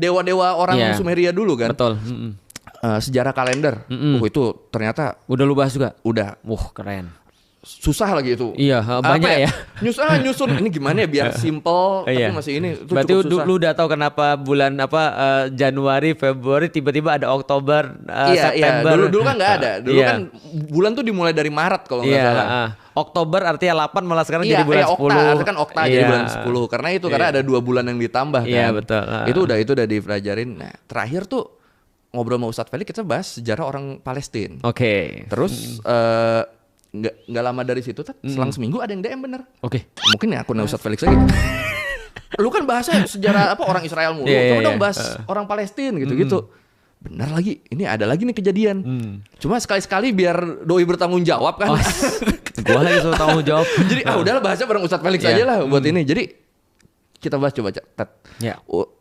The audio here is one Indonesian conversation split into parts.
dewa-dewa orang Sumeria dulu kan. Betul. Sejarah kalender. Itu ternyata udah lu bahas juga. Udah. Keren. Susah lagi itu. Iya, banyak ya. Nyusun ini gimana ya biar simple tapi masih ini itu berarti cukup susah. lu udah tahu kenapa bulan Januari, Februari tiba-tiba ada Oktober, September. Iya. Dulu kan nggak ada. Dulu kan bulan tuh dimulai dari Maret kalau nggak salah. Oktober artinya 8 malah sekarang jadi bulan 10. Artinya kan okta jadi bulan 10. Karena itu karena ada 2 bulan yang ditambah kan. Iya, betul. Itu udah dipelajarin. Nah, terakhir tuh ngobrol sama Ustadz Felix kita bahas sejarah orang Palestina. Oke. Terus nggak lama dari situ selang seminggu ada yang DM bener. Oke. Mungkin ya akunnya Ustadz Felix lagi. Lu kan bahasnya sejarah orang Israel mulu. Coba dong bahas orang Palestina gitu-gitu. Benar lagi, ini ada lagi nih kejadian. Cuma sekali-sekali biar doi bertanggung jawab kan. Gua lagi suruh tanggung jawab. Jadi udahlah bahasnya bareng Ustadz Felix aja lah buat ini. Jadi kita bahas coba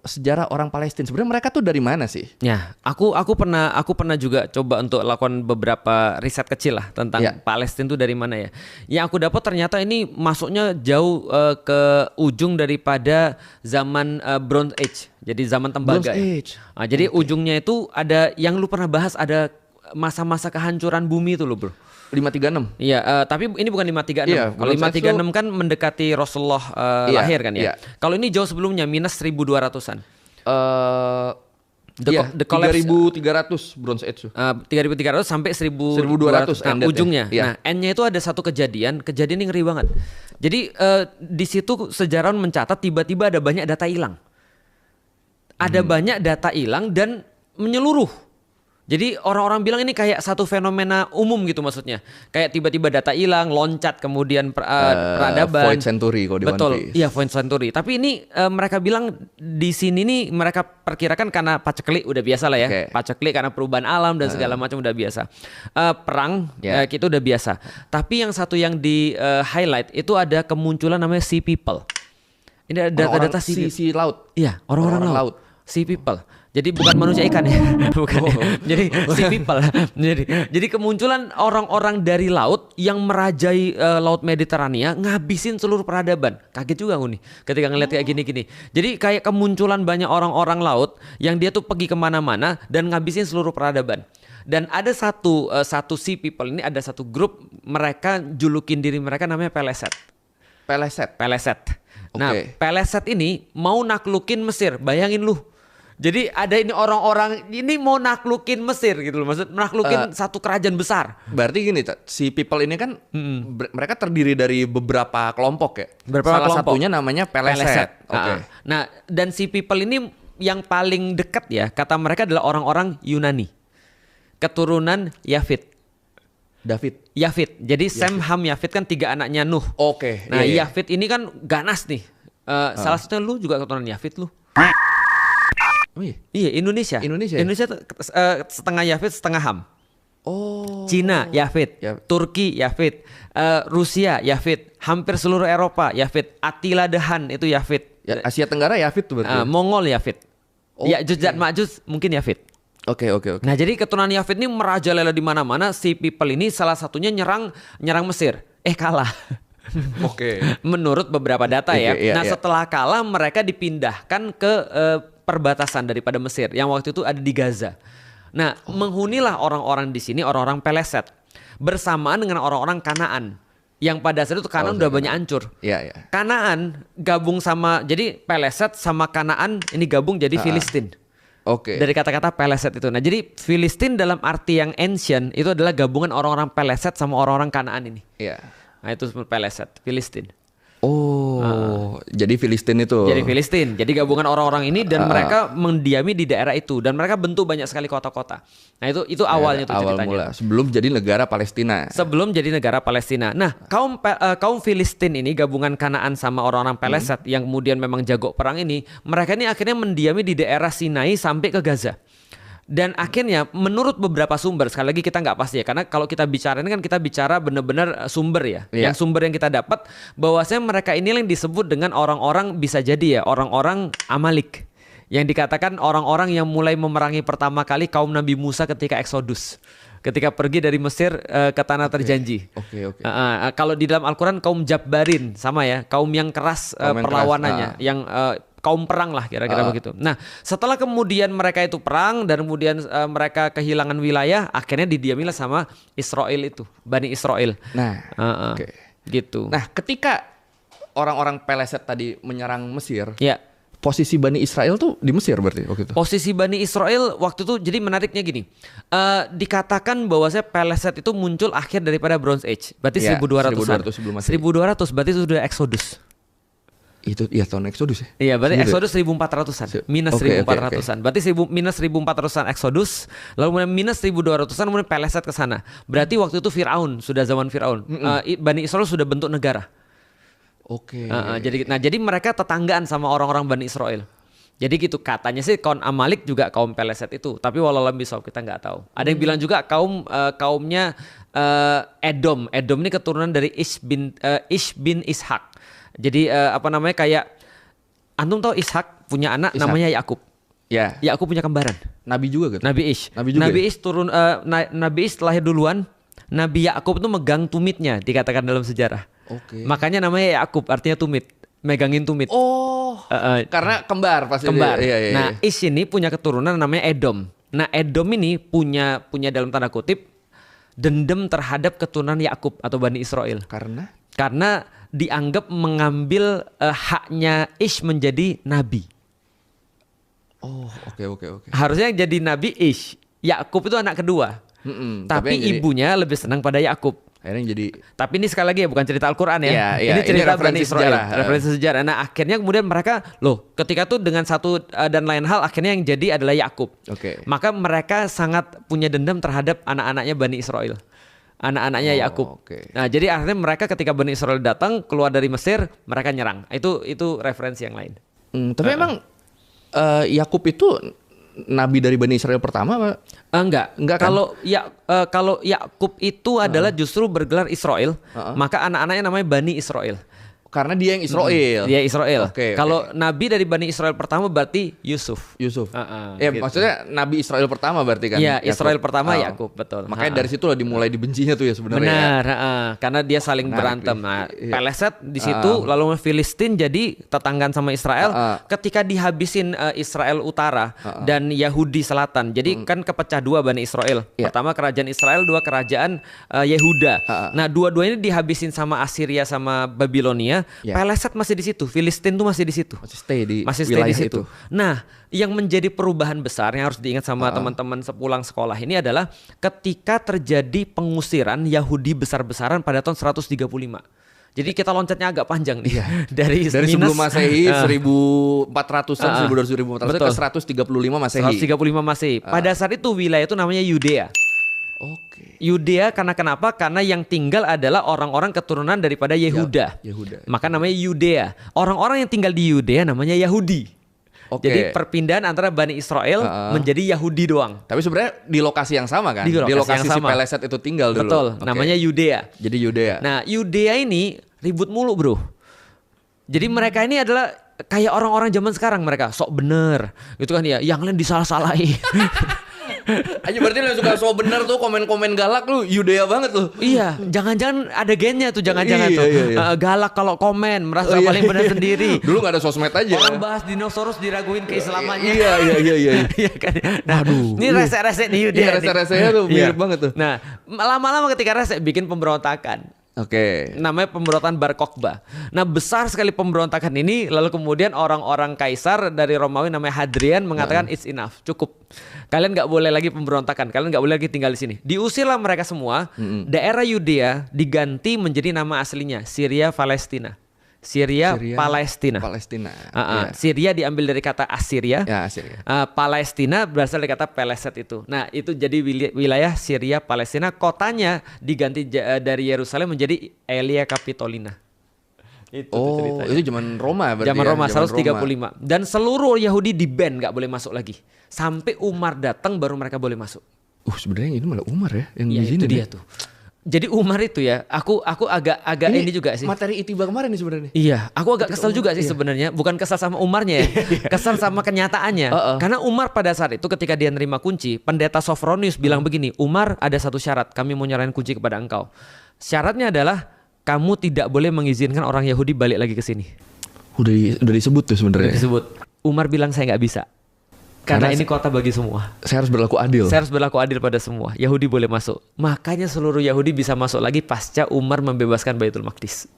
sejarah orang Palestina. Sebenarnya mereka tuh dari mana sih? Ya, aku pernah juga coba untuk lakukan beberapa riset kecil lah tentang Palestina tuh dari mana ya. Yang aku dapat ternyata ini masuknya jauh ke ujung daripada zaman Bronze Age. Jadi zaman tembaga. Jadi ujungnya itu ada yang lu pernah bahas, ada masa-masa kehancuran bumi itu lo bro. 536. Iya, tapi ini bukan 536. Iya, kalau 536 kan mendekati Rasulullah lahir kan ya. Kalau ini jauh sebelumnya minus 1200-an. The collapse 3300 Bronze Age. 3300 sampai 1200 ujungnya. Ya. Nah, N-nya itu ada satu kejadian yang ngeri banget. Jadi di situ sejarawan mencatat tiba-tiba ada banyak data hilang. Ada banyak data hilang dan menyeluruh. Jadi orang-orang bilang ini kayak satu fenomena umum gitu maksudnya. Kayak tiba-tiba data hilang, loncat, kemudian peradaban. Void Century kalau di One Piece. Betul, iya Void Century. Tapi ini mereka bilang di sini nih mereka perkirakan karena paceklik udah biasa lah ya. Paceklik karena perubahan alam dan segala macam udah biasa. Perang itu udah biasa. Tapi yang satu yang di highlight itu ada kemunculan namanya Sea People. Ini ada data-data sea laut. Iya, orang-orang laut. Sea People. Jadi bukan manusia ikan ya, bukan. Jadi sea people. Jadi kemunculan orang-orang dari laut yang merajai laut Mediterania, ngabisin seluruh peradaban. Kaget juga aku nih ketika ngeliat kayak gini-gini. Jadi kayak kemunculan banyak orang-orang laut yang dia tuh pergi kemana-mana dan ngabisin seluruh peradaban. Dan ada satu sea people ini, ada satu grup, mereka julukin diri mereka namanya Peleset. Nah, Peleset ini mau naklukin Mesir, bayangin lu. Jadi ada ini orang-orang ini mau naklukin Mesir gitu loh, maksud naklukin satu kerajaan besar. Berarti gini, si people ini kan mereka terdiri dari beberapa kelompok ya. Salah satunya namanya Peleset. Nah, dan si people ini yang paling dekat ya, kata mereka adalah orang-orang Yunani, keturunan Yafit. Yafit. Jadi Sem, Ham, Yafit kan 3 anaknya Nuh. Nah, Yafit ini kan ganas nih. Salah satunya lu juga keturunan Yafit lu. Iya, Indonesia setengah Yafit, setengah Ham. Cina Yafit, Turki Yafit, Rusia Yafit, hampir seluruh Eropa Yafit, Attila the Hun itu Yafit. Asia Tenggara Yafit tuh berarti. Mongol Yafit. Ya'juj dan Ma'juj mungkin Yafit. Oke. Nah, jadi keturunan Yafit ini merajalela di mana-mana. Si people ini salah satunya nyerang Mesir. Kalah. Menurut beberapa data setelah kalah mereka dipindahkan ke perbatasan daripada Mesir yang waktu itu ada di Gaza. Nah, menghunilah orang-orang di sini, orang-orang Peleset, bersamaan dengan orang-orang Kanaan yang pada saat itu Kanaan udah banyak hancur. Kanaan gabung sama, jadi Peleset sama Kanaan ini gabung jadi Filistin. Dari kata-kata Peleset itu. Nah, jadi Filistin dalam arti yang ancient itu adalah gabungan orang-orang Peleset sama orang-orang Kanaan ini. Nah, itu Peleset, Filistin. Jadi Filistin itu. Jadi gabungan orang-orang ini dan mereka mendiami di daerah itu dan mereka bentuk banyak sekali kota-kota. Nah, itu awalnya tuh ceritanya. Sebelum jadi negara Palestina. Nah, kaum Filistin ini gabungan Kanaan sama orang-orang Peleset yang kemudian memang jago perang ini, mereka ini akhirnya mendiami di daerah Sinai sampai ke Gaza. Dan akhirnya menurut beberapa sumber, sekali lagi kita nggak pasti ya, karena kalau kita bicara ini kan kita bicara benar-benar sumber ya. Yang sumber yang kita dapat bahwasanya mereka ini yang disebut dengan orang-orang, bisa jadi ya orang-orang Amalik, yang dikatakan orang-orang yang mulai memerangi pertama kali kaum Nabi Musa ketika Exodus, ketika pergi dari Mesir ke tanah terjanji. Kalau di dalam Al-Quran kaum Jabbarin sama ya, kaum yang keras perlawanannya, yang kaum perang lah kira-kira begitu. Nah, setelah kemudian mereka itu perang dan kemudian mereka kehilangan wilayah, akhirnya didiamilah sama Israel itu, Bani Israel. Nah, gitu. Nah, ketika orang-orang Peleset tadi menyerang Mesir, ya. Posisi Bani Israel tuh di Mesir berarti waktu itu? Posisi Bani Israel waktu itu, jadi menariknya gini, dikatakan bahwasanya Peleset itu muncul akhir daripada Bronze Age, berarti 1200-an. 1200 berarti itu sudah Exodus. Itu ya tahun Exodus ya? Iya, berarti Exodus 1400-an, minus 1400-an. Berarti minus 1400-an Exodus, lalu minus 1200-an kemudian Peleset ke sana. Berarti waktu itu Firaun, sudah zaman Firaun. Bani Israel sudah bentuk negara. Jadi mereka tetanggaan sama orang-orang Bani Israel. Jadi gitu katanya sih kaum Amalek juga kaum Peleset itu, tapi wallahualam bisawab kita nggak tahu. Ada yang bilang juga kaumnya Edom. Edom ini keturunan dari Ish bin Ishak. Jadi kayak antum tahu Ishak punya anak namanya Yakub. Ya. Yakub punya kembaran. Nabi juga gitu. Nabi Ish. Nabi Ish turun Nabi Ish lahir duluan. Nabi Yakub itu megang tumitnya dikatakan dalam sejarah. Makanya namanya Yakub, artinya tumit, megangin tumit. Karena kembar pasti. Kembar. Iya. Nah, Ish ini punya keturunan namanya Edom. Nah, Edom ini punya dalam tanda kutip dendam terhadap keturunan Yakub atau Bani Israel. Karena dianggap mengambil haknya Ish menjadi nabi. Oke. Harusnya yang jadi nabi Ish. Yakub itu anak kedua. Tapi ibunya lebih senang pada Yakub. Akhirnya jadi. Tapi ini sekali lagi ya bukan cerita Al-Quran ya. Ini cerita Bani Israel. Referensi sejarah. Nah, akhirnya kemudian mereka ketika tuh dengan satu dan lain hal akhirnya yang jadi adalah Yakub. Maka mereka sangat punya dendam terhadap anak-anaknya Bani Israel. Anak-anaknya Yakub. Nah, jadi akhirnya mereka ketika Bani Israel datang keluar dari Mesir, mereka nyerang. Itu referensi yang lain. Tapi emang Yakub itu nabi dari Bani Israel pertama apa? Enggak kan? Kalau Yakub itu adalah justru bergelar Israel, maka anak-anaknya namanya Bani Israel. Karena dia yang Israel. Dia Israel. Kalau nabi dari Bani Israel pertama berarti Yusuf. Gitu. Maksudnya nabi Israel pertama berarti kan? Iya, Israel pertama Yakub, betul. Makanya dari situlah dimulai dibencinya tuh ya sebenarnya. Benar, karena dia saling berantem. Nah, Peleset di situ, lalu Filistin jadi tetanggaan sama Israel. Ketika dihabisin Israel Utara dan Yahudi Selatan, jadi kan kepecah dua Bani Israel. Pertama kerajaan Israel, dua kerajaan Yehuda. Nah, dua-duanya dihabisin sama Assyria sama Babilonia. Peleset masih di situ, Filistin tuh masih di situ, masih stay di situ. Nah, yang menjadi perubahan besar yang harus diingat sama teman-teman sepulang sekolah ini adalah ketika terjadi pengusiran Yahudi besar-besaran pada tahun 135. Jadi kita loncatnya agak panjang nih. Dari sebelum Masehi 1400-an 1400 ke 135 Masehi. 135 Masehi. Pada saat itu wilayah itu namanya Yudea. Yudea karena kenapa? Karena yang tinggal adalah orang-orang keturunan daripada Yehuda. Maka namanya Yudea. Orang-orang yang tinggal di Yudea namanya Yahudi. Jadi perpindahan antara Bani Israel menjadi Yahudi doang. Tapi sebenarnya di lokasi yang sama kan? Di lokasi si Peleset itu tinggal dulu. Betul, namanya Yudea. Jadi Yudea. Nah, Yudea ini ribut mulu, bro. Jadi mereka ini adalah kayak orang-orang zaman sekarang, mereka sok bener. Itu kan ya, yang lain disalah-salahi. Aja berarti lo suka so bener tuh komen-komen galak lu Yudea banget lu. Iya, jangan-jangan ada gennya tuh, jangan-jangan tuh. Galak kalau komen, merasa paling benar sendiri. Dulu gak ada sosmed aja. Orang bahas dinosaurus diraguin keislamannya. Iya. Iya kan. Nah, ini rese-rese nih Yudea. Iya, rese-resenya tuh mirip banget tuh. Nah, lama-lama ketika rese bikin pemberontakan. Namanya pemberontakan Bar Kokhba. Nah, besar sekali pemberontakan ini. Lalu kemudian orang-orang kaisar dari Romawi namanya Hadrian mengatakan it's enough, cukup. Kalian nggak boleh lagi pemberontakan. Kalian nggak boleh lagi tinggal di sini. Diusirlah mereka semua. Daerah Yudea diganti menjadi nama aslinya Syria Palestina. Syria Palestina. Syria diambil dari kata Assyria. Palestina berasal dari kata Peleset itu. Nah, itu jadi wilayah Syria Palestina. Kotanya diganti dari Yerusalem menjadi Aelia Capitolina. Itu zaman Roma berarti. Zaman Roma 135. Dan seluruh Yahudi di-ban, nggak boleh masuk lagi. Sampai Umar datang baru mereka boleh masuk. Sebenarnya ini malah Umar ya yang di sini. Itu dia tuh. Jadi Umar itu ya, aku agak ini juga sih. Materi Itiba kemarin nih sebenarnya. Iya, aku agak kesel juga sih sebenarnya. Bukan kesel sama Umarnya ya, kesel sama kenyataannya. Karena Umar pada saat itu ketika dia nerima kunci, pendeta Sophronius bilang begini, Umar ada satu syarat, kami mau nyerahin kunci kepada engkau. Syaratnya adalah kamu tidak boleh mengizinkan orang Yahudi balik lagi ke sini. Udah disebut tuh sebenarnya. Disebut. Umar bilang saya nggak bisa. Karena ini kota bagi semua. Saya harus berlaku adil. Saya harus berlaku adil pada semua. Yahudi boleh masuk. Makanya seluruh Yahudi bisa masuk lagi pasca Umar membebaskan Baitul Maqdis.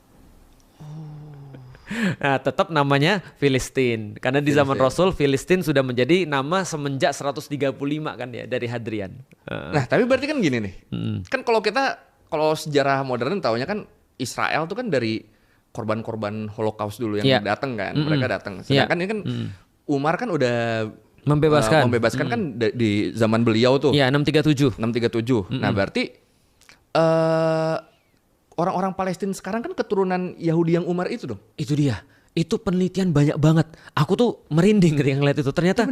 Nah, tetap namanya Filistin. Karena di zaman Rasul Filistin sudah menjadi nama semenjak 135 kan ya dari Hadrian. Nah, tapi berarti kan gini nih. Kan kalau sejarah modern taunya kan Israel tuh kan dari korban-korban Holocaust dulu yang datang kan. Mereka datang. Sedangkan ini kan Umar kan udah membebaskan kan di zaman beliau tuh. Iya, 637. Nah, berarti orang-orang Palestina sekarang kan keturunan Yahudi yang Umar itu dong. Itu dia. Itu penelitian banyak banget. Aku tuh merinding ketika ngeliat itu. Ternyata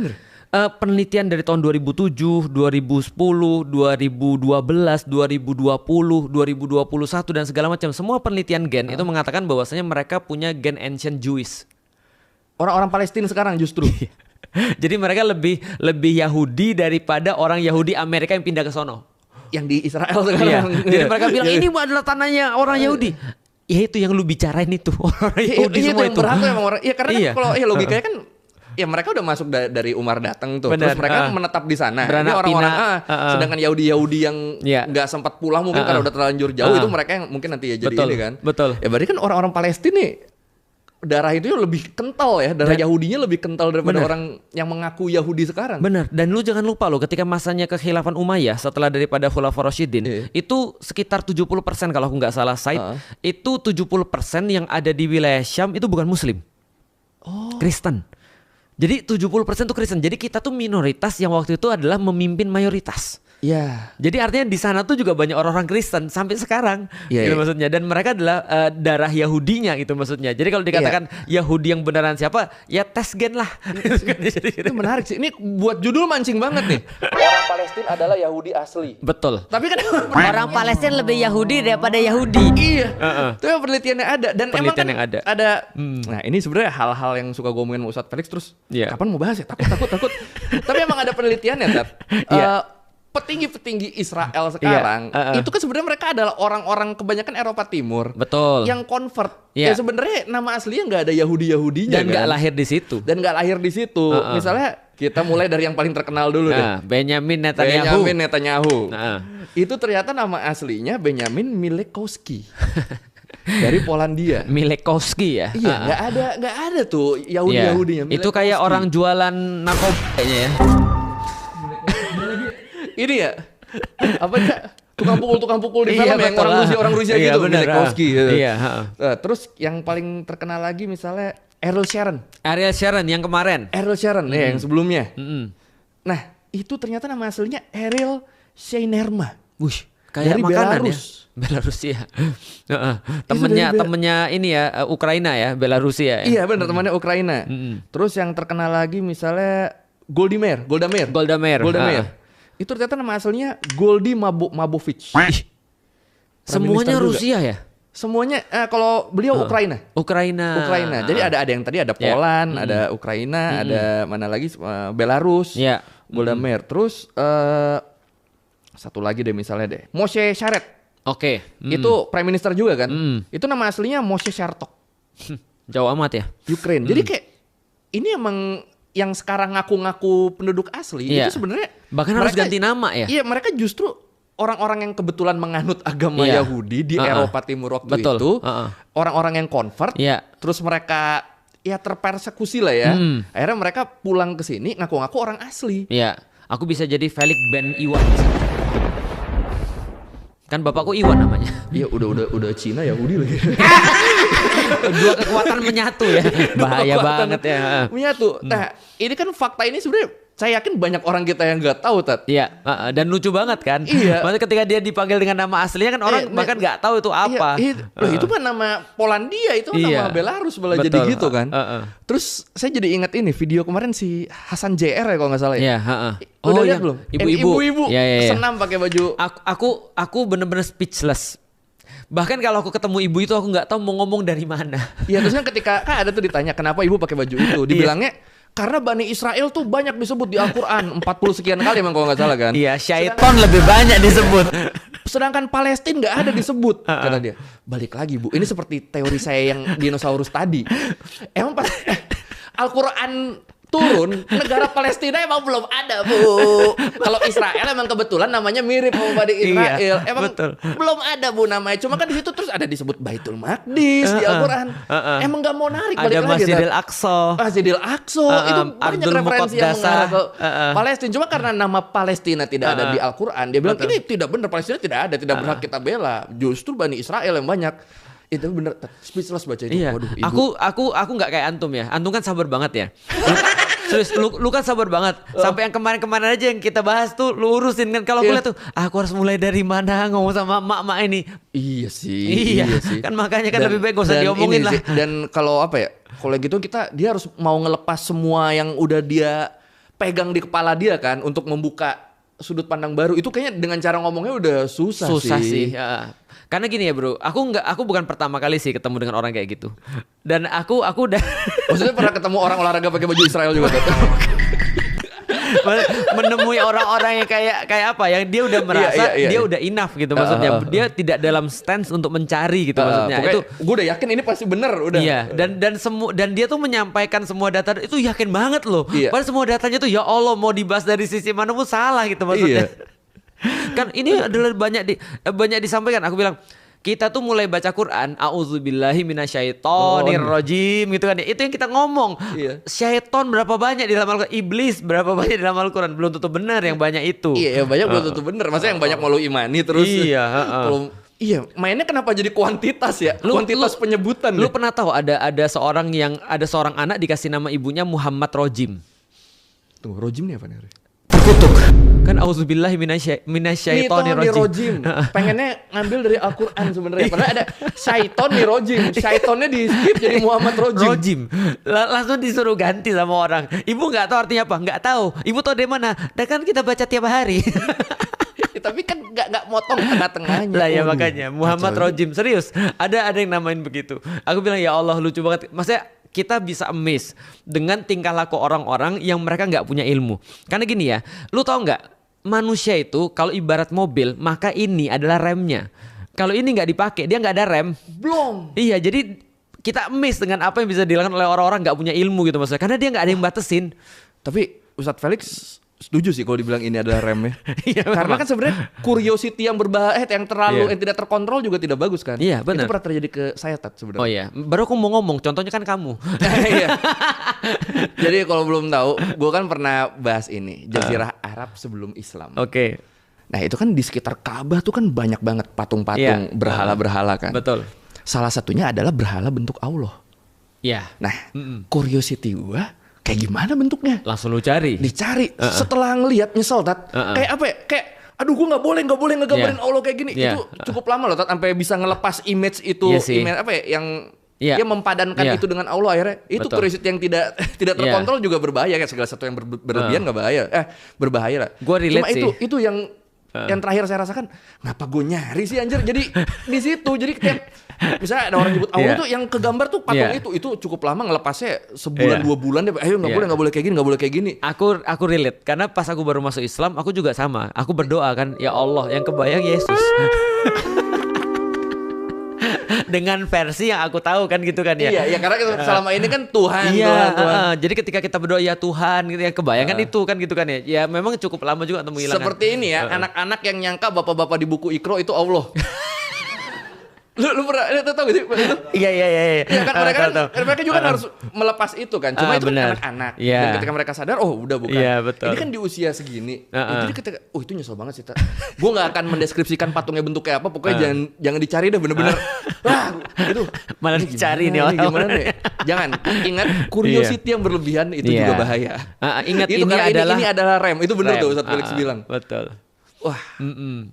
penelitian dari tahun 2007, 2010, 2012, 2020, 2021 dan segala macam. Semua penelitian gen itu mengatakan bahwasanya mereka punya gen ancient Jewish. Orang-orang Palestina sekarang justru. Jadi mereka lebih Yahudi daripada orang Yahudi Amerika yang pindah ke sono. Yang di Israel sekarang. Jadi mereka bilang ini adalah tanahnya orang Yahudi. Ya itu yang lu bicarain itu. Orang Yahudi semua itu. Berhak emang orang. Ya karena kan kalau logikanya kan ya mereka udah masuk dari Umar datang tuh. Terus mereka menetap di sana. Ini orang-orang sedangkan Yahudi yang nggak sempat pulang mungkin karena udah terlanjur jauh itu mereka yang mungkin nanti ya jadi ini kan. Betul. Ya berarti kan orang-orang Palestina nih darah itu lebih kental ya, darah Yahudinya lebih kental daripada orang yang mengaku Yahudi sekarang. Benar. Dan lu jangan lupa loh, ketika masanya kekhilafan Umayyah setelah daripada Khulafaur Rasyidin, itu sekitar 70% kalau aku nggak salah Said, itu 70% yang ada di wilayah Syam itu bukan Muslim, Kristen. Jadi 70% itu Kristen. Jadi kita tuh minoritas yang waktu itu adalah memimpin mayoritas. Iya. Jadi artinya di sana tuh juga banyak orang-orang Kristen sampai sekarang, gitu maksudnya. Dan mereka adalah darah Yahudinya gitu maksudnya. Jadi kalau dikatakan Yahudi yang beneran siapa, ya tes gen lah. Itu menarik sih. Ini buat judul mancing banget nih. Orang Palestina adalah Yahudi asli. Betul. Tapi kan orang Palestina lebih Yahudi daripada Yahudi. Iya. Itu penelitiannya ada dan emang kan yang ada. Nah ini sebenarnya hal-hal yang suka gue omongin sama Ustadz Felix terus. Kapan mau bahas ya? Takut. Tapi emang ada penelitiannya, Tat. Petinggi-petinggi Israel sekarang itu kan sebenarnya mereka adalah orang-orang kebanyakan Eropa Timur. Betul. Yang convert. Ya sebenarnya nama aslinya nggak ada Yahudi-Yahudinya dan nggak lahir di situ. Misalnya kita mulai dari yang paling terkenal dulu deh. Benjamin Netanyahu. Itu ternyata nama aslinya Benjamin Milekowski. Dari Polandia. Milekowski ya? Iya, nggak ada tuh Yahudi-Yahudinya. Itu kayak orang jualan narkoba kayaknya ya. Ini ya apa ya tukang pukul di film yang orang Rusia gitu, Milekowski gitu. Terus yang paling terkenal lagi misalnya Ariel Sharon yang kemarin. Yang sebelumnya. Nah itu ternyata nama aslinya Ariel Sheinerma. Kayak dari makanan Belarus. Belarusia. Temennya ini ya Ukraina ya, Belarusia ya. Iya benar, temannya Ukraina. Terus yang terkenal lagi misalnya Golda Meir. Itu ternyata nama aslinya Goldy Mabovich. Semuanya Rusia ya? Semuanya kalau beliau Ukraina. Jadi ada yang tadi ada Poland, ada Ukraina, ada mana lagi Belarus. Golda Meir. Terus satu lagi deh misalnya Moshe Sharet. Itu prime minister juga kan? Itu nama aslinya Moshe Shartok. Jauh amat ya. Ukraine. Jadi kayak ini emang yang sekarang ngaku-ngaku penduduk asli itu sebenarnya bahkan harus ganti nama ya. Iya, mereka justru orang-orang yang kebetulan menganut agama Yahudi di Eropa Timur waktu itu, orang-orang yang convert, terus mereka terpersekusi lah ya. Akhirnya mereka pulang ke sini ngaku-ngaku orang asli. Iya, aku bisa jadi Felix Ben Iwan. Kan bapakku Iwan namanya. Iya, udah Cina Yahudi lagi. Dua kekuatan menyatu ya. Bahaya banget ya. Menyatu. Nah, ini kan fakta ini sebenarnya saya yakin banyak orang kita yang nggak tahu, Tat. Iya, dan lucu banget kan. Iya. Maksudnya ketika dia dipanggil dengan nama aslinya kan orang bahkan nggak tahu itu apa. Itu kan nama Polandia, itu kan nama Belarus malah jadi gitu kan. Terus saya jadi ingat ini video kemarin si Hasan JR ya kalau nggak salah ya. Udah lihat belum? Ibu-ibu senam pakai baju. Aku bener-bener speechless. Bahkan kalau aku ketemu ibu itu aku nggak tahu mau ngomong dari mana. Iya, terusnya ketika kan ada tuh ditanya kenapa ibu pakai baju itu, dibilangnya Karena Bani Israel tuh banyak disebut di Al-Quran 40 sekian kali emang kalau nggak salah kan. Iya, syaiton lebih banyak disebut. Sedangkan Palestina nggak ada disebut, kata dia. Balik lagi Bu, ini seperti teori saya yang dinosaurus tadi. Emang pas Al-Quran turun, negara Palestina emang belum ada Bu. Kalau Israel emang kebetulan namanya mirip sama Bani Israel. Emang betul. Belum ada Bu namanya. Cuma kan di situ terus ada disebut Baitul Maqdis di Al-Quran. Emang gak mau narik balik lagi. Ada Masjidil Aqsa. Masjidil Aqsa itu banyak referensi yang mengarah ke Palestina. Cuma karena nama Palestina tidak ada di Al-Quran, dia bilang ini tidak benar, Palestina tidak ada, tidak berhak kita bela. Justru Bani Israel yang banyak. Itu bener, speechless baca itu. Iya. Waduh, aku nggak kayak antum ya. Antum kan sabar banget ya. Serius, lu kan sabar banget. Sampai yang kemarin-kemarin aja yang kita bahas tuh lu urusin kan. Kalau aku lihat tuh, aku harus mulai dari mana ngomong sama emak-emak ini. Iya sih. Kan makanya kan lebih baik gak usah diomongin lah. Dan kalau apa ya? Kalau gitu dia harus mau ngelepas semua yang udah dia pegang di kepala dia kan untuk membuka sudut pandang baru. Itu kayaknya dengan cara ngomongnya udah susah sih. Ya. Karena gini ya bro, aku bukan pertama kali sih ketemu dengan orang kayak gitu. Dan aku udah maksudnya pernah ketemu orang olahraga pakai baju Israel juga tuh. Menemui orang-orang yang kayak apa, yang dia udah merasa dia udah enough gitu maksudnya. Dia tidak dalam stance untuk mencari gitu maksudnya. Itu gue udah yakin ini pasti bener udah. Iya, dan dia tuh menyampaikan semua data itu yakin banget loh. Padahal semua datanya tuh ya Allah mau dibahas dari sisi mana pun salah gitu maksudnya. Kan ini adalah banyak disampaikan. Aku bilang kita tuh mulai baca Quran, auzubillahi minasyaitonir rajim gitu kan ya. Itu yang kita ngomong. Syaiton berapa banyak di dalam Al-Quran, iblis berapa banyak di dalam Al-Quran, belum tentu benar yang banyak itu. Iya, banyak belum tentu benar. Maksudnya yang banyak mau lu imani terus. Iya, mainnya kenapa jadi kuantitas ya? Kuantitas penyebutan. Lu pernah tahu ada seorang anak dikasih nama ibunya Muhammad Rojim. Tunggu, Rojim nih apa nih? Terkutuk. Kan auzubillahi minasyaitonir rajim. Pengennya ngambil dari Al-Quran sebenarnya. Padahal ada syaiton nih rojim. Syaitonnya di skip jadi Muhammad Rojim. Langsung disuruh ganti sama orang. Ibu nggak tahu artinya apa? Nggak tahu. Ibu tahu dari mana? Dan kan kita baca tiap hari. Tapi kan nggak motong tengah-tengahnya. Lah ya makanya Muhammad Rojim, serius. Ada yang namain begitu. Aku bilang ya Allah lucu banget. Maksudnya kita bisa amazed dengan tingkah laku orang-orang yang mereka nggak punya ilmu. Karena gini ya, lu tau nggak? Manusia itu kalau ibarat mobil, maka ini adalah remnya. Kalau ini nggak dipakai, dia nggak ada rem. Belum. Iya, jadi kita amazed dengan apa yang bisa dilakukan oleh orang-orang nggak punya ilmu gitu maksudnya. Karena dia nggak ada yang batasin. Tapi Ustadz Felix setuju sih kalau dibilang ini adalah remnya. Karena kan sebenarnya curiosity yang berbahaya, yang terlalu yang tidak terkontrol juga tidak bagus kan. Iya benar. Itu pernah terjadi ke saya Tat sebenarnya. Oh iya, baru aku mau ngomong, contohnya kan kamu. Jadi kalau belum tahu, gue kan pernah bahas ini Jazirah Arab sebelum Islam. Oke. Nah itu kan di sekitar Ka'bah tuh kan banyak banget patung-patung berhala-berhala kan. Betul. Salah satunya adalah berhala bentuk Allah. Iya. Nah, curiosity gue kayak gimana bentuknya? Langsung lu cari. Dicari. Setelah ngelihat nyesel Tat. Kayak apa ya? Kayak aduh gue nggak boleh ngegambarin Allah kayak gini. Itu cukup lama loh Tat sampai bisa ngelepas image itu. Image apa ya? Yang dia mempadankan itu dengan Allah akhirnya. Itu curiosity yang tidak terkontrol juga berbahaya. Kayak segala sesuatu yang berlebihan nggak bahaya. Berbahaya lah. Gue relate sih. Cuma itu yang terakhir saya rasakan, ngapa gue nyari sih anjir? Jadi di situ, jadi kayak misalnya ada orang nyebut Allah tuh yang kegambar tuh patung itu cukup lama ngelepasnya sebulan 2 bulan deh. Ayo nggak boleh kayak gini. Aku relate karena pas aku baru masuk Islam, aku juga sama. Aku berdoa kan, ya Allah yang kebayang Yesus. Dengan versi yang aku tahu kan gitu kan ya. Iya karena selama ini kan Tuhan. Jadi ketika kita berdoa ya Tuhan gitu ya, kebayangkan itu kan gitu kan ya. Ya memang cukup lama juga untuk menghilangkan. Seperti ini ya, anak-anak yang nyangka bapak-bapak di buku Iqra itu Allah. Lu pernah tahu gak sih? Iya. Ya kan mereka juga harus melepas itu kan. Cuma itu kan anak-anak. Dan ketika mereka sadar, oh udah bukan. Ini kan di usia segini. Jadi ketika, itu nyesel banget sih. Gue gak akan mendeskripsikan patungnya bentuknya apa. Pokoknya jangan dicari deh bener-bener. Itu malah dicari nih orang. Gimana nih? Jangan. Ingat curiosity yang berlebihan itu juga bahaya. Ingat ini adalah rem. Itu bener tuh Ustadz Felix bilang. Betul. Wah,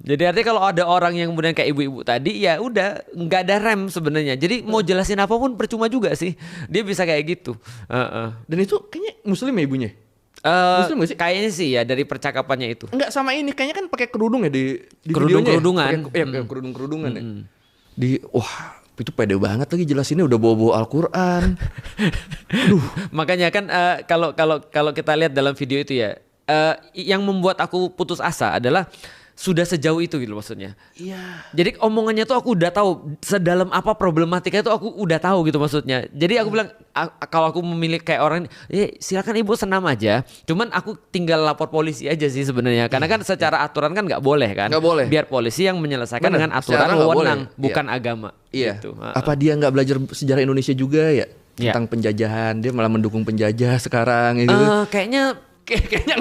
jadi artinya kalau ada orang yang kemudian kayak ibu-ibu tadi, ya udah nggak ada rem sebenarnya. Jadi mau jelasin apapun percuma juga sih. Dia bisa kayak gitu. Dan itu kayaknya Muslim ya ibunya? Muslim gak sih? Kayaknya sih ya dari percakapannya itu. Enggak sama ini, kayaknya kan pakai kerudung ya di kerudung-kerudungan. Kerudung-kerudungan ya. Itu pede banget lagi jelasinnya udah bawa-bawa Al-Qur'an. Makanya kan kalau kita lihat dalam video itu ya, yang membuat aku putus asa adalah sudah sejauh itu gitu maksudnya. Iya. Jadi omongannya tuh aku udah tahu sedalam apa problematika itu, aku udah tahu gitu maksudnya. Jadi aku bilang kalau aku memilih kayak orang, silakan ibu senam aja. Cuman aku tinggal lapor polisi aja sih sebenarnya. Karena kan secara aturan kan nggak boleh kan. Nggak boleh. Biar polisi yang menyelesaikan dengan aturan wewenang, bukan agama. Iya. Gitu. Apa dia nggak belajar sejarah Indonesia juga ya? Tentang penjajahan, dia malah mendukung penjajah sekarang gitu. Kayaknya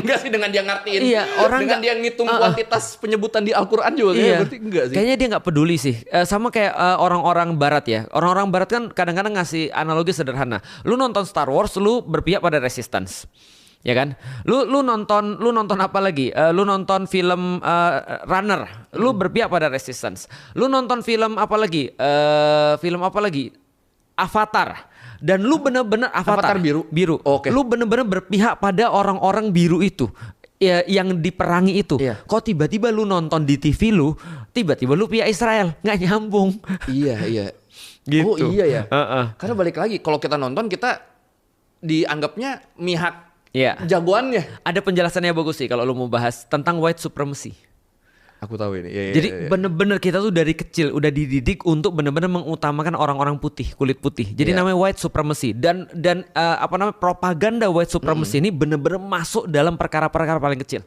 enggak sih dengan dia ngertiin. Orang dengan dia ngitung kuantitas penyebutan di Al-Qur'an juga berarti enggak sih. Kayaknya dia nggak peduli sih. Sama kayak orang-orang barat ya. Orang-orang barat kan kadang-kadang ngasih analogi sederhana. Lu nonton Star Wars, lu berpihak pada Resistance. Ya kan? Lu nonton apa lagi? Lu nonton film Runner, lu berpihak pada Resistance. Lu nonton film apa lagi? Avatar. Dan lu bener-bener Avatar biru. Okay. Lu bener-bener berpihak pada orang-orang biru itu ya, yang diperangi itu. Kok tiba-tiba lu nonton di TV lu, tiba-tiba lu pihak Israel, nggak nyambung. Iya. Gitu. Oh iya ya. Karena balik lagi kalau kita nonton kita dianggapnya mihak jagoannya. Ada penjelasannya bagus sih kalau lu mau bahas tentang white supremacy. Aku tahu ini. Jadi bener-bener kita tuh dari kecil udah dididik untuk bener-bener mengutamakan orang-orang putih, kulit putih. Jadi namanya white supremacy dan propaganda white supremacy ini bener-bener masuk dalam perkara-perkara paling kecil.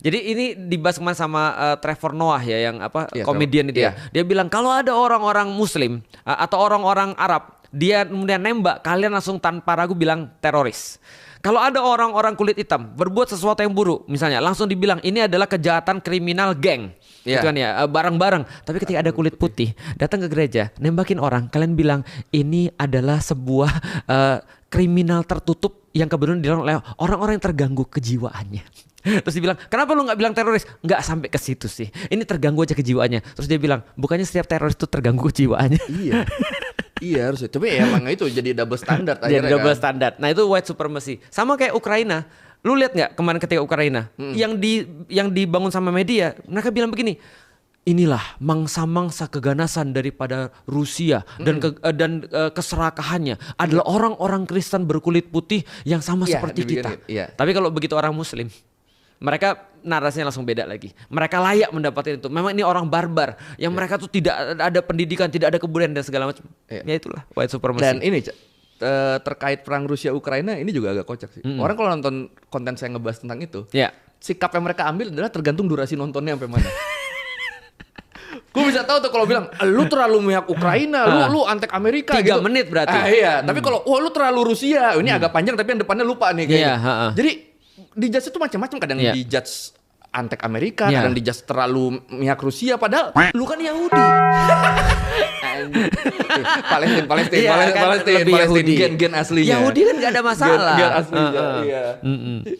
Jadi ini dibahas kemarin sama Trevor Noah ya, yang komedian itu ya. Dia bilang kalau ada orang-orang Muslim atau orang-orang Arab, dia kemudian nembak, kalian langsung tanpa ragu bilang teroris. Kalau ada orang-orang kulit hitam berbuat sesuatu yang buruk, misalnya langsung dibilang ini adalah kejahatan kriminal geng, gitu kan ya, bareng-bareng. Tapi ketika ada kulit putih datang ke gereja, nembakin orang, kalian bilang ini adalah sebuah kriminal tertutup yang kebetulan dilakukan oleh orang-orang yang terganggu kejiwaannya. Terus dibilang, kenapa lu nggak bilang teroris? Nggak sampai ke situ sih. Ini terganggu aja kejiwaannya. Terus dia bilang, bukannya setiap teroris itu terganggu kejiwaannya? Iya. Iya harusnya. Tapi emang itu jadi double standard. Jadi double standard. Nah itu white supremacy. Sama kayak Ukraina. Lu lihat nggak kemarin ketika Ukraina yang dibangun sama media, mereka bilang begini. Inilah mangsa-mangsa keganasan daripada Rusia dan keserakahannya adalah orang-orang Kristen berkulit putih yang sama seperti kita. Tapi kalau begitu orang Muslim, mereka narasinya langsung beda lagi. Mereka layak mendapatkan itu. Memang ini orang barbar yang mereka tuh tidak ada pendidikan, tidak ada kebudayaan dan segala macam. Ya itulah white supremacy. Dan ini terkait perang Rusia Ukraina ini juga agak kocak sih. Orang kalau nonton konten saya ngebahas tentang itu, sikap yang mereka ambil adalah tergantung durasi nontonnya sampai mana. Gue bisa tahu tuh kalau bilang lu terlalu mihak Ukraina, lu antek Amerika 3 gitu. menit berarti. Iya, tapi kalau lu terlalu Rusia, ini agak panjang tapi yang depannya lupa nih kayaknya. Jadi dijudge itu macam-macam, kadang dijudge antek Amerika, kadang dijudge terlalu mihak Rusia, padahal lu kan Yahudi. Palestina, gen aslinya. Yahudi kan gak ada masalah. Gen aslinya,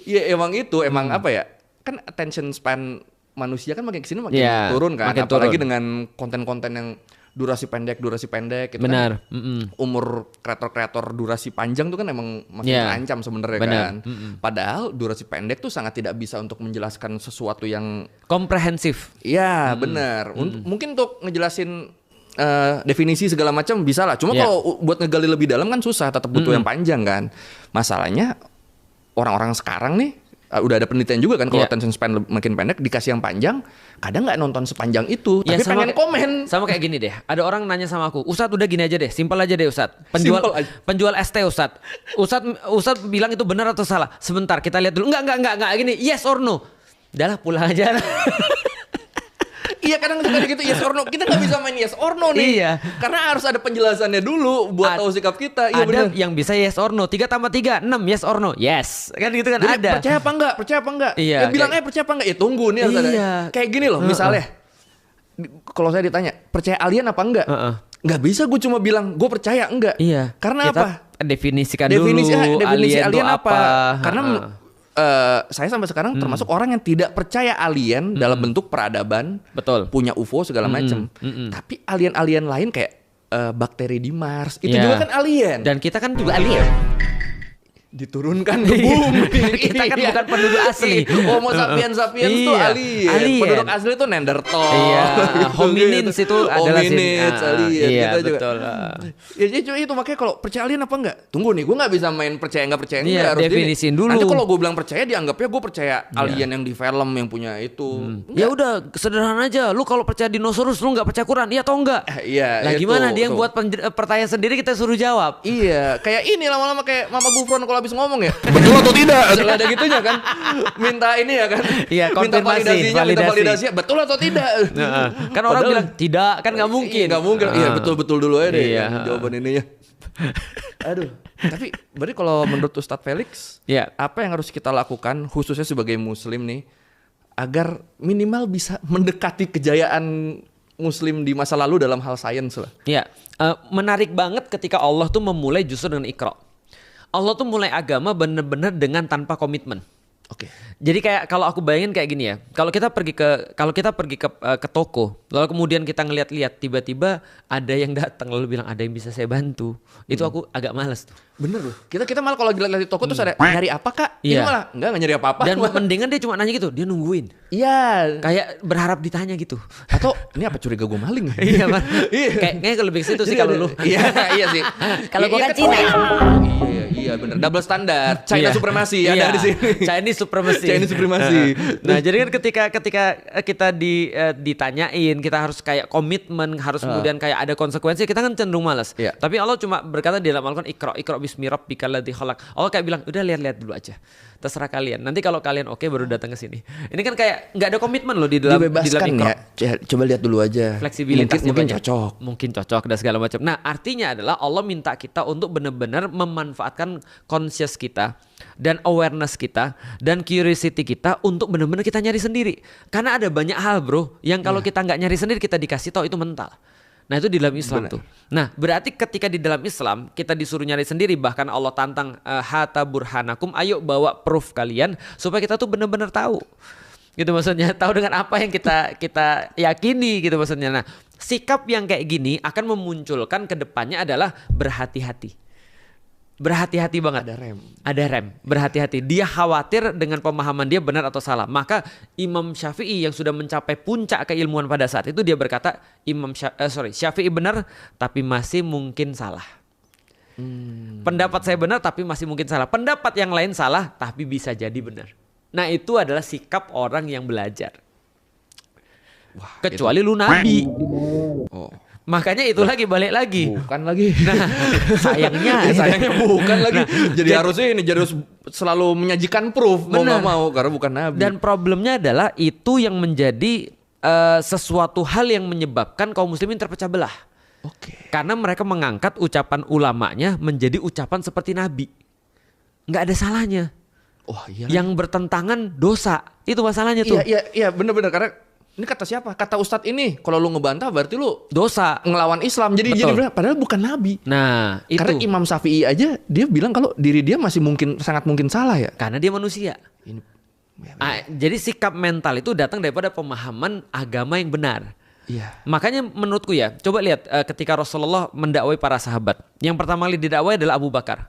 iya. Emang apa ya? Kan attention span manusia kan makin kesini makin turun kan, apalagi dengan konten-konten yang durasi pendek gitu. Benar. Kan umur kreator durasi panjang tuh kan emang makin terancam sebenarnya kan. Padahal durasi pendek tuh sangat tidak bisa untuk menjelaskan sesuatu yang komprehensif. Iya, benar. Mungkin untuk ngejelasin definisi segala macam bisa lah. Cuma kalau buat ngegali lebih dalam kan susah, tetap butuh yang panjang kan. Masalahnya orang-orang sekarang nih udah ada penelitian juga kan, kalau attention span makin pendek dikasih yang panjang, kadang nggak nonton sepanjang itu, tapi pengen komen. Sama kayak gini deh, ada orang nanya sama aku, Ustadz udah gini aja deh, simpel aja deh Ustadz, penjual ST Ustadz bilang itu benar atau salah? Sebentar kita lihat dulu, nggak gini, yes or no, udahlah pulang aja. Iya, kadang suka gitu yes or no. Kita nggak bisa main yes or no nih. Iya. Karena harus ada penjelasannya dulu buat tahu sikap kita. Iya, ada bener. Yang bisa yes or no. 3 tambah 3 6 yes or no. Yes. Kan gitu kan. Jadi, ada. Percaya apa enggak? Iya. Bilang percaya apa enggak? Ya tunggu nih. Iya. Kayak gini loh misalnya. Kalau saya ditanya percaya alien apa enggak? Nggak bisa gue cuma bilang gue percaya enggak. Iya. Karena kita apa? Definisi alien apa? Karena saya sampai sekarang termasuk orang yang tidak percaya alien dalam bentuk peradaban, betul, punya UFO segala macam. Tapi alien-alien lain kayak bakteri di Mars itu juga kan alien. Dan kita kan juga alien. diturunkan ke bumi. Kita kan bukan penduduk asli. Homo sapiens tuh alien. Penduduk asli tuh Neanderthal. Iya. Hominins itu adalah hominins, alien. Iya, kita juga. betul. Ya jadi itu makanya kalau percaya alien apa enggak? Tunggu nih, gue nggak bisa main percaya nggak percaya iya, enggak. Harus definisiin dulu. Nanti kalau gue bilang percaya dianggapnya gue percaya alien yang di film yang punya itu. Ya udah sederhana aja. Lu kalau percaya dinosaurus lu nggak percaya Quran, iya atau enggak? Iya. Lah gimana dia yang buat pertanyaan sendiri kita suruh jawab? Iya, kayak ini lama-lama kayak Mama Gufron kalau habis ngomong ya. Betul atau tidak? Selalu ada gitunya kan. Minta ini ya kan. Iya, minta konfirmasi, minta validasinya betul atau tidak. Kan orang bilang tidak, kan nggak mungkin. Nggak mungkin. Iya, betul-betul dulu aja deh jawaban ininya. Aduh. Tapi berarti kalau menurut Ustadz Felix, apa yang harus kita lakukan khususnya sebagai muslim nih agar minimal bisa mendekati kejayaan muslim di masa lalu dalam hal sains lah. Iya, menarik banget ketika Allah tuh memulai justru dengan Iqra. Allah tuh mulai agama bener-bener dengan tanpa komitmen. Oke. Jadi kayak kalau aku bayangin kayak gini ya, kalau kita pergi ke toko, lalu kemudian kita ngeliat-liat tiba-tiba ada yang datang lalu bilang ada yang bisa saya bantu, itu aku agak malas tuh. Bener loh. Kita malah kalau lihat di toko tuh ada nyari apa kak? Ini malah enggak nyari apa-apa. Dan mendingan dia cuma nanya gitu, dia nungguin. Iya. Kayak berharap ditanya gitu. Atau ini apa curiga gue maling? Iya kan. Kayaknya kalau lebih situ sih kalau lu. Iya sih. Kalau gue kan Cina. Iya bener. Double standar. China supremasi ada di sini. Chinese supremasi. Nah jadi kan ketika kita ditanyain, kita harus kayak komitmen, harus kemudian kayak ada konsekuensi, kita kan cenderung malas. Tapi Allah cuma berkata di dalam Al-Quran, Iqra bismi rabbikal ladzi khalaq. Allah kayak bilang, udah lihat-lihat dulu aja. Terserah kalian. Nanti kalau kalian oke baru datang ke sini. Ini kan kayak nggak ada komitmen loh di dalam dibebaskan Iqra. Ya. Coba lihat dulu aja. Fleksibilitasnya mungkin banyak. cocok. Mungkin cocok dan segala macam. Nah, artinya adalah Allah minta kita untuk benar-benar memanfaatkan conscious kita dan awareness kita dan curiosity kita untuk benar-benar kita nyari sendiri. Karena ada banyak hal, bro, yang kalau kita nggak nyari sendiri kita dikasih tahu itu mental. Nah itu di dalam Islam tuh. Nah berarti ketika di dalam Islam kita disuruh nyari sendiri, bahkan Allah tantang hata burhanakum, ayo bawa proof kalian supaya kita tuh benar-benar tahu. Gitu maksudnya, tahu dengan apa yang kita yakini gitu maksudnya. Nah sikap yang kayak gini akan memunculkan ke depannya adalah berhati-hati. Berhati-hati banget. Ada rem. Berhati-hati. Dia khawatir dengan pemahaman dia benar atau salah. Maka Imam Syafi'i yang sudah mencapai puncak keilmuan pada saat itu, dia berkata Syafi'i benar tapi masih mungkin salah. Pendapat saya benar tapi masih mungkin salah. Pendapat yang lain salah tapi bisa jadi benar. Nah itu adalah sikap orang yang belajar. Wah, kecuali lu nabi. Makanya itu lagi balik lagi. Bukan lagi. Nah, sayangnya bukan lagi. Jadi harus selalu menyajikan proof. Mau nggak mau karena bukan nabi. Dan problemnya adalah itu yang menjadi sesuatu hal yang menyebabkan kaum muslimin terpecah belah. Karena mereka mengangkat ucapan ulamanya menjadi ucapan seperti nabi. Nggak ada salahnya. Yang bertentangan dosa. Itu masalahnya tuh. Iya benar-benar karena ini kata siapa? Kata Ustadz ini. Kalau lu ngebantah berarti lu dosa, ngelawan Islam. Jadi padahal bukan nabi. Nah, itu. Karena Imam Syafi'i aja dia bilang kalau diri dia masih sangat mungkin salah ya. Karena dia manusia. Jadi sikap mental itu datang daripada pemahaman agama yang benar. Iya. Makanya menurutku ya, coba lihat ketika Rasulullah mendakwai para sahabat. Yang pertama kali didakwai adalah Abu Bakar.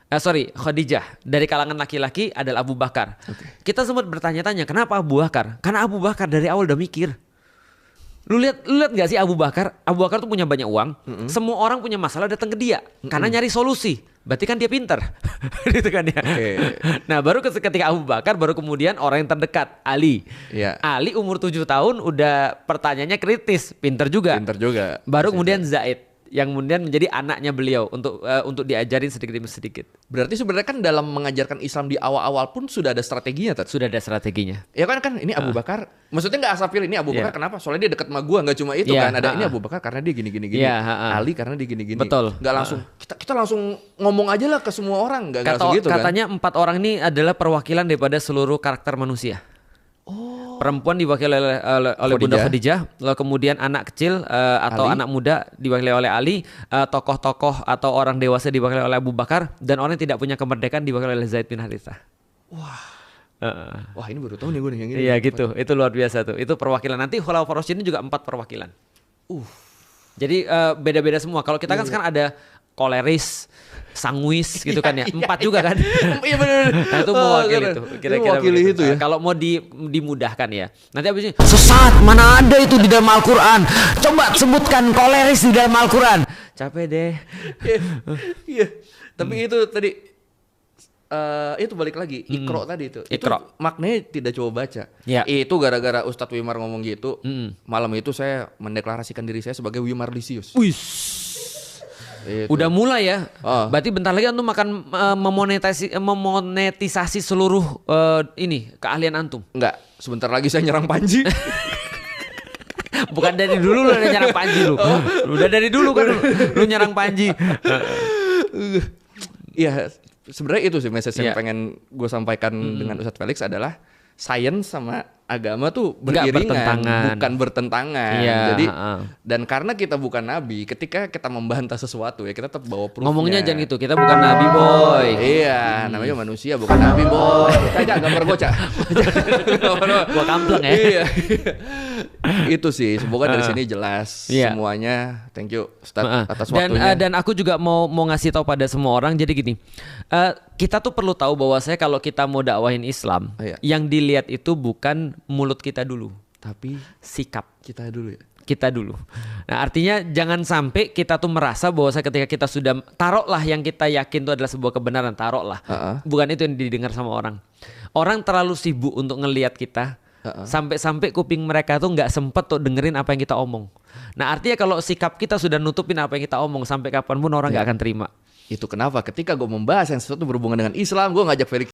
Khadijah. Dari kalangan laki-laki adalah Abu Bakar. Kita sempat bertanya-tanya kenapa Abu Bakar? Karena Abu Bakar dari awal udah mikir. Lu lihat gak sih Abu Bakar? Abu Bakar tuh punya banyak uang. Semua orang punya masalah datang ke dia karena nyari solusi. Berarti kan dia pintar. Gitu kan ya. Nah baru ketika Abu Bakar, baru kemudian orang yang terdekat, Ali. Ali umur 7 tahun udah pertanyaannya kritis, pintar juga. Baru kemudian Zaid, yang kemudian menjadi anaknya beliau untuk diajarin sedikit demi sedikit. Berarti sebenarnya kan dalam mengajarkan Islam di awal-awal pun sudah ada strateginya, Tat? Sudah ada strateginya. Ya kan ini Abu Bakar. Maksudnya nggak asal pilih ini Abu Bakar kenapa? Soalnya dia dekat sama gua, nggak cuma itu kan. Ada ini Abu Bakar karena dia gini. Ali karena dia gini. Betul. Nggak langsung kita langsung ngomong aja lah ke semua orang. Nggak langsung gitu kan. Katanya 4 orang ini adalah perwakilan daripada seluruh karakter manusia. Perempuan diwakili oleh Bunda Khadijah, lalu kemudian anak kecil atau anak muda diwakili oleh Ali, tokoh-tokoh atau orang dewasa diwakili oleh Abu Bakar, dan orang yang tidak punya kemerdekaan diwakili oleh Zaid bin Harithah. Wah ini baru tahu nih gue nih yang ini. Iya gitu, itu luar biasa tuh. Itu perwakilan. Nanti Khulafaur Rasyidin juga 4 perwakilan. Jadi beda-beda semua. Kalau kita kan sekarang ada koleris, sanguis gitu kan ya. 4 juga kan. Iya benar. Nah itu mewakili itu. Kira-kira itu ya. Kalau mau dimudahkan ya. Nanti abis ini sesat, mana ada itu di dalam Al-Qur'an. Coba sebutkan koleris di dalam Al-Qur'an. Capek deh. Iya. Tapi itu tadi itu balik lagi Iqra tadi itu. Iqra. Itu maknanya tidak coba baca. Ya. Itu gara-gara Ustadz Wimar ngomong gitu. Malam itu saya mendeklarasikan diri saya sebagai Wimarlisius. Wih. Itu. Udah mulai ya. Berarti bentar lagi antum akan memonetisasi seluruh ini keahlian antum. Enggak, sebentar lagi saya nyerang Panji. Bukan dari dulu lu udah nyerang Panji lu. Udah dari dulu kan lu nyerang Panji. Iya, sebenarnya itu sih message yang pengen gue sampaikan dengan Ustadz Felix adalah sains sama agama tuh beriringan, bukan bertentangan. Jadi dan karena kita bukan nabi, ketika kita membantah sesuatu ya kita tetap bawa proofnya. Ngomongnya jangan gitu, kita bukan nabi boy. Iya, namanya manusia bukan nabi boy. Caca gambar gue Cak. Gua kampleng ya. Iya. Itu sih, semoga dari sini jelas semuanya. Thank you Ustadz atas waktunya. Dan aku juga mau ngasih tahu pada semua orang. Jadi gini, kita tuh perlu tahu bahwa kalau kita mau dakwahin Islam, yang dilihat itu bukan mulut kita dulu, tapi sikap kita dulu ya. Kita dulu. Nah artinya jangan sampai kita tuh merasa bahwa ketika kita sudah taruhlah yang kita yakin itu adalah sebuah kebenaran, taruhlah. Bukan itu yang didengar sama orang. Orang terlalu sibuk untuk ngelihat kita. Sampai-sampai kuping mereka tuh nggak sempet tuh dengerin apa yang kita omong. Nah artinya kalau sikap kita sudah nutupin apa yang kita omong, sampai kapanpun orang nggak akan terima. Itu kenapa ketika gue membahas yang sesuatu berhubungan dengan Islam, gue ngajak Felix